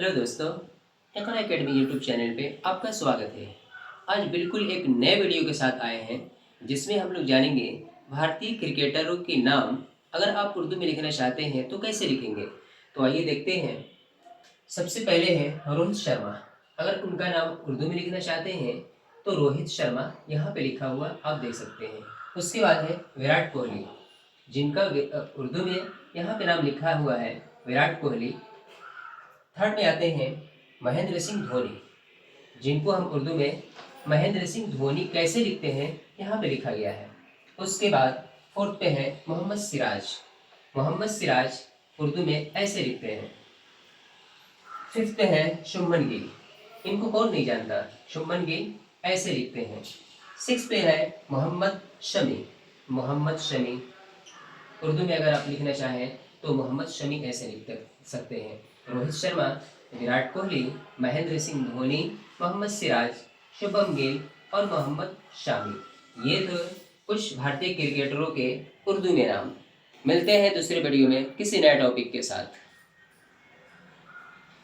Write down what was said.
Hello दोस्तों, techno academy YouTube channel पे आपका स्वागत है। आज बिल्कुल एक नए वीडियो के साथ आए हैं जिसमें हम लोग जानेंगे भारतीय क्रिकेटरों के नाम अगर आप उर्दू में लिखना चाहते हैं तो कैसे लिखेंगे। तो आइए देखते हैं। सबसे पहले है रोहित शर्मा। अगर उनका नाम उर्दू में लिखना चाहते हैं तो रोहित शर्मा यहाँ पे लिखा हुआ आप देख सकते हैं। उसके बाद है विराट कोहली, जिनका उर्दू में यहाँ पे नाम लिखा हुआ है विराट कोहली। थर्ड में आते हैं महेंद्र सिंह धोनी, जिनको हम उर्दू में महेंद्र सिंह धोनी कैसे लिखते हैं यहाँ पे लिखा गया है। उसके बाद फोर्थ पे है मोहम्मद सिराज। मोहम्मद सिराज उर्दू में ऐसे लिखते हैं। फिफ्थ पे है शुभमन गिल, इनको कौन नहीं जानता, शुभमन गिल ऐसे लिखते हैं। सिक्स पे है मोहम्मद शमी। मोहम्मद शमी उर्दू में अगर आप लिखना चाहें तो मोहम्मद शमी ऐसे लिख सकते हैं। रोहित शर्मा, विराट कोहली, महेंद्र सिंह धोनी, मोहम्मद सिराज, शुभम गिल और मोहम्मद शामी, ये तो कुछ भारतीय क्रिकेटरों के उर्दू में नाम। मिलते हैं दूसरे वीडियो में किसी नए टॉपिक के साथ।